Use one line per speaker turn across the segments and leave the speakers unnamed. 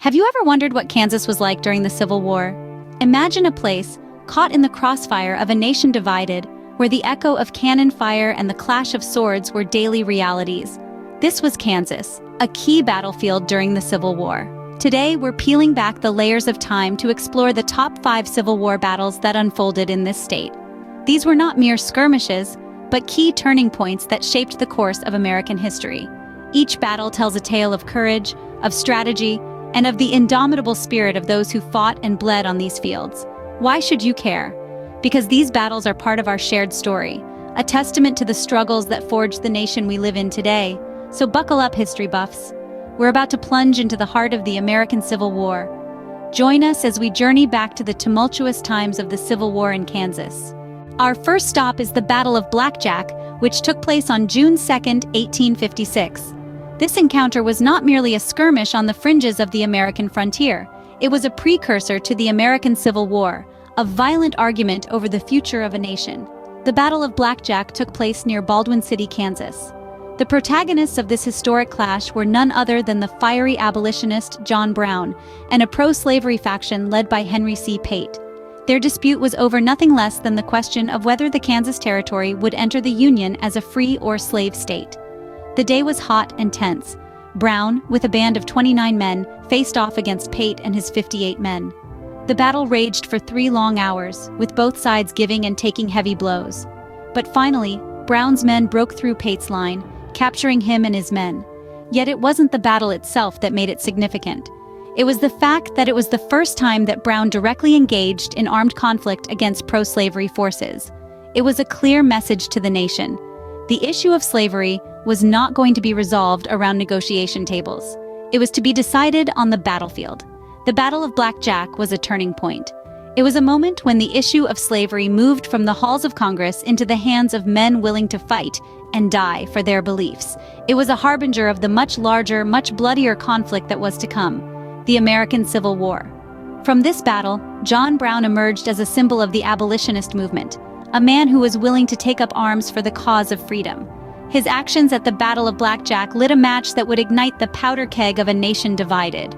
Have you ever wondered what Kansas was like during the Civil War? Imagine a place caught in the crossfire of a nation divided, where the echo of cannon fire and the clash of swords were daily realities. This was Kansas, a key battlefield during the Civil War. Today, we're peeling back the layers of time to explore the top 5 Civil War battles that unfolded in this state. These were not mere skirmishes, but key turning points that shaped the course of American history. Each battle tells a tale of courage, of strategy, and of the indomitable spirit of those who fought and bled on these fields. Why should you care? Because these battles are part of our shared story, a testament to the struggles that forged the nation we live in today. So buckle up, history buffs. We're about to plunge into the heart of the American Civil War. Join us as we journey back to the tumultuous times of the Civil War in Kansas. Our first stop is the Battle of Blackjack, which took place on June 2, 1856. This encounter was not merely a skirmish on the fringes of the American frontier. It was a precursor to the American Civil War, a violent argument over the future of a nation. The Battle of Blackjack took place near Baldwin City, Kansas. The protagonists of this historic clash were none other than the fiery abolitionist John Brown and a pro-slavery faction led by Henry C. Pate. Their dispute was over nothing less than the question of whether the Kansas Territory would enter the Union as a free or slave state. The day was hot and tense. Brown, with a band of 29 men, faced off against Pate and his 58 men. The battle raged for 3 long hours, with both sides giving and taking heavy blows. But finally, Brown's men broke through Pate's line, capturing him and his men. Yet it wasn't the battle itself that made it significant. It was the fact that it was the first time that Brown directly engaged in armed conflict against pro-slavery forces. It was a clear message to the nation. The issue of slavery was not going to be resolved around negotiation tables. It was to be decided on the battlefield. The Battle of Blackjack was a turning point. It was a moment when the issue of slavery moved from the halls of Congress into the hands of men willing to fight and die for their beliefs. It was a harbinger of the much larger, much bloodier conflict that was to come, the American Civil War. From this battle, John Brown emerged as a symbol of the abolitionist movement, a man who was willing to take up arms for the cause of freedom. His actions at the Battle of Blackjack lit a match that would ignite the powder keg of a nation divided.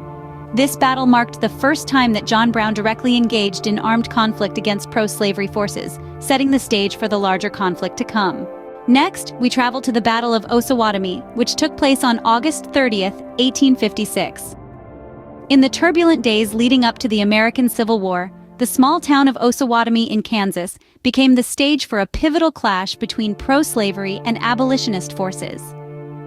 This battle marked the first time that John Brown directly engaged in armed conflict against pro-slavery forces, setting the stage for the larger conflict to come. Next, we travel to the Battle of Osawatomie, which took place on August 30th, 1856. In the turbulent days leading up to the American Civil War, the small town of Osawatomie in Kansas became the stage for a pivotal clash between pro-slavery and abolitionist forces.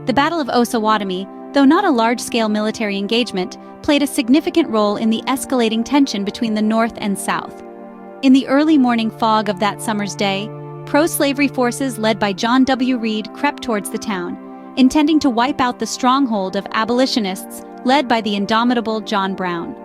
The Battle of Osawatomie, though not a large-scale military engagement, played a significant role in the escalating tension between the North and South. In the early morning fog of that summer's day, pro-slavery forces led by John W. Reed crept towards the town, intending to wipe out the stronghold of abolitionists led by the indomitable John Brown.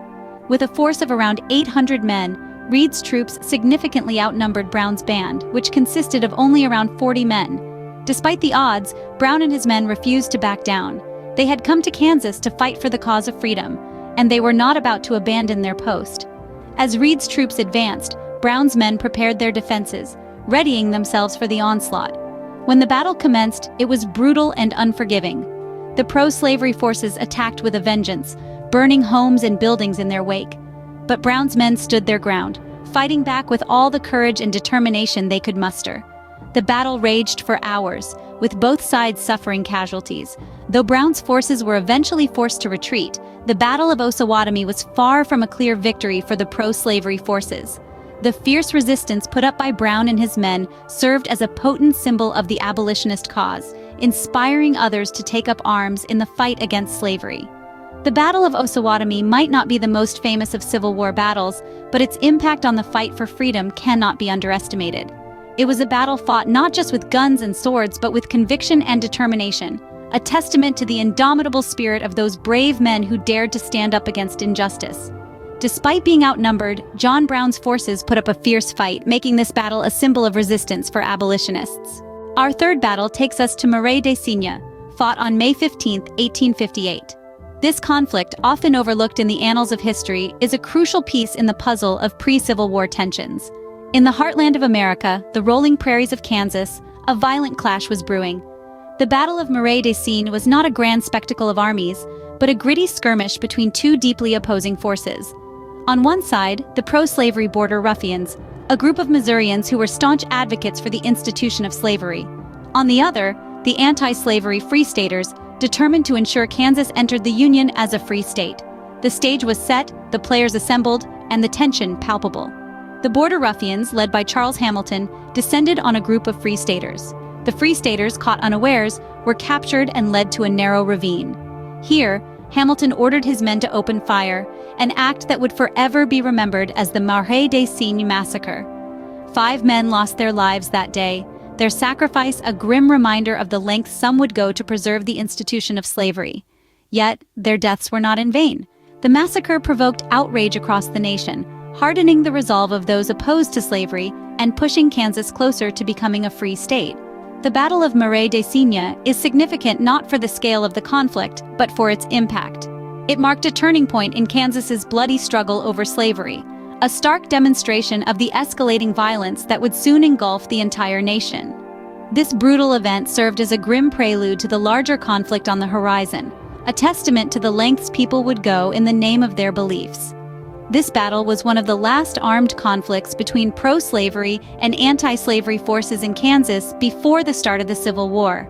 With a force of around 800 men, Reed's troops significantly outnumbered Brown's band, which consisted of only around 40 men. Despite the odds, Brown and his men refused to back down. They had come to Kansas to fight for the cause of freedom, and they were not about to abandon their post. As Reed's troops advanced, Brown's men prepared their defenses, readying themselves for the onslaught. When the battle commenced, it was brutal and unforgiving. The pro-slavery forces attacked with a vengeance, burning homes and buildings in their wake. But Brown's men stood their ground, fighting back with all the courage and determination they could muster. The battle raged for hours, with both sides suffering casualties. Though Brown's forces were eventually forced to retreat, the Battle of Osawatomie was far from a clear victory for the pro-slavery forces. The fierce resistance put up by Brown and his men served as a potent symbol of the abolitionist cause, inspiring others to take up arms in the fight against slavery. The Battle of Osawatomie might not be the most famous of Civil War battles, but its impact on the fight for freedom cannot be underestimated. It was a battle fought not just with guns and swords, but with conviction and determination, a testament to the indomitable spirit of those brave men who dared to stand up against injustice. Despite being outnumbered, John Brown's forces put up a fierce fight, making this battle a symbol of resistance for abolitionists. Our third battle takes us to Marais des Cygnes, fought on May 15, 1858. This conflict, often overlooked in the annals of history, is a crucial piece in the puzzle of pre-Civil War tensions. In the heartland of America, the rolling prairies of Kansas, a violent clash was brewing. The Battle of Marais des Cygnes was not a grand spectacle of armies, but a gritty skirmish between two deeply opposing forces. On one side, the pro-slavery border ruffians, a group of Missourians who were staunch advocates for the institution of slavery. On the other, the anti-slavery Free Staters, determined to ensure Kansas entered the Union as a free state. The stage was set, the players assembled, and the tension palpable. The border ruffians, led by Charles Hamilton, descended on a group of Free Staters. The Free Staters, caught unawares, were captured and led to a narrow ravine. Here, Hamilton ordered his men to open fire, an act that would forever be remembered as the Marais des Cygnes massacre. 5 men lost their lives that day, their sacrifice a grim reminder of the lengths some would go to preserve the institution of slavery. Yet, their deaths were not in vain. The massacre provoked outrage across the nation, hardening the resolve of those opposed to slavery and pushing Kansas closer to becoming a free state. The Battle of Marais des Cygnes is significant not for the scale of the conflict, but for its impact. It marked a turning point in Kansas's bloody struggle over slavery, a stark demonstration of the escalating violence that would soon engulf the entire nation. This brutal event served as a grim prelude to the larger conflict on the horizon, a testament to the lengths people would go in the name of their beliefs. This battle was one of the last armed conflicts between pro-slavery and anti-slavery forces in Kansas before the start of the Civil War.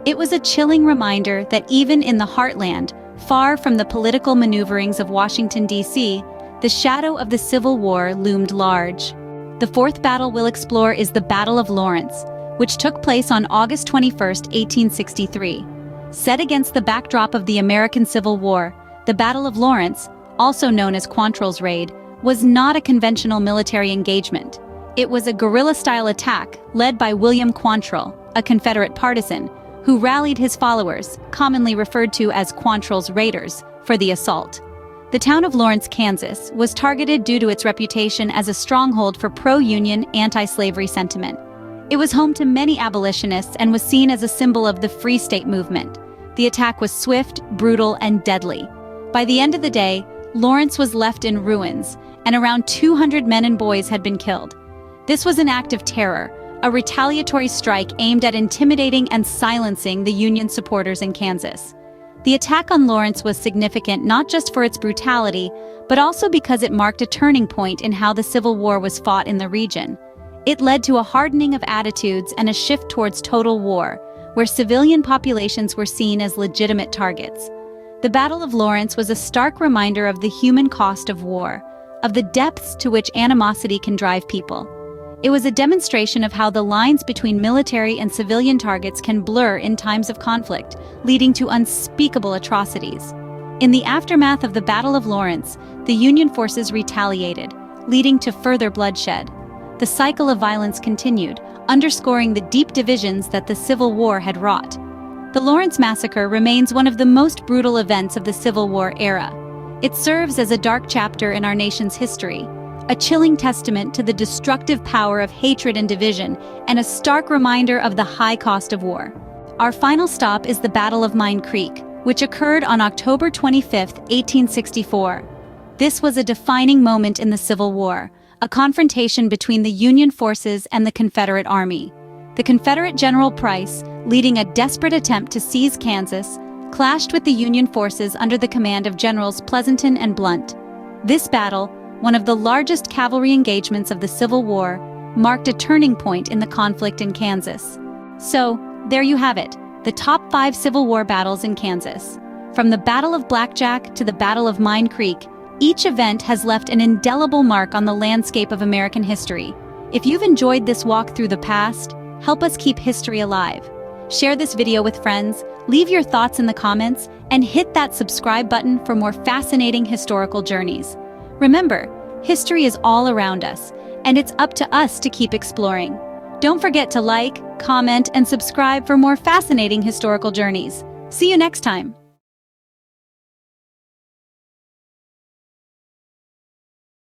It was a chilling reminder that even in the heartland, far from the political maneuverings of Washington, D.C., the shadow of the Civil War loomed large. The fourth battle we'll explore is the Battle of Lawrence, which took place on August 21, 1863. Set against the backdrop of the American Civil War, the Battle of Lawrence, also known as Quantrill's Raid, was not a conventional military engagement. It was a guerrilla-style attack led by William Quantrill, a Confederate partisan, who rallied his followers, commonly referred to as Quantrill's Raiders, for the assault. The town of Lawrence, Kansas, was targeted due to its reputation as a stronghold for pro-Union, anti-slavery sentiment. It was home to many abolitionists and was seen as a symbol of the Free State movement. The attack was swift, brutal, and deadly. By the end of the day, Lawrence was left in ruins, and around 200 men and boys had been killed. This was an act of terror, a retaliatory strike aimed at intimidating and silencing the Union supporters in Kansas. The attack on Lawrence was significant not just for its brutality, but also because it marked a turning point in how the Civil War was fought in the region. It led to a hardening of attitudes and a shift towards total war, where civilian populations were seen as legitimate targets. The Battle of Lawrence was a stark reminder of the human cost of war, of the depths to which animosity can drive people. It was a demonstration of how the lines between military and civilian targets can blur in times of conflict, leading to unspeakable atrocities. In the aftermath of the Battle of Lawrence, the Union forces retaliated, leading to further bloodshed. The cycle of violence continued, underscoring the deep divisions that the Civil War had wrought. The Lawrence Massacre remains one of the most brutal events of the Civil War era. It serves as a dark chapter in our nation's history, a chilling testament to the destructive power of hatred and division, and a stark reminder of the high cost of war. Our final stop is the Battle of Mine Creek, which occurred on October 25, 1864. This was a defining moment in the Civil War, a confrontation between the Union forces and the Confederate Army. The Confederate General Price, leading a desperate attempt to seize Kansas, clashed with the Union forces under the command of Generals Pleasonton and Blunt. This battle, one of the largest cavalry engagements of the Civil War, marked a turning point in the conflict in Kansas. So, there you have it, the top 5 Civil War battles in Kansas. From the Battle of Blackjack to the Battle of Mine Creek, each event has left an indelible mark on the landscape of American history. If you've enjoyed this walk through the past, help us keep history alive. Share this video with friends, leave your thoughts in the comments, and hit that subscribe button for more fascinating historical journeys. Remember, history is all around us, and it's up to us to keep exploring. Don't forget to like, comment, and subscribe for more fascinating historical journeys. See you next time.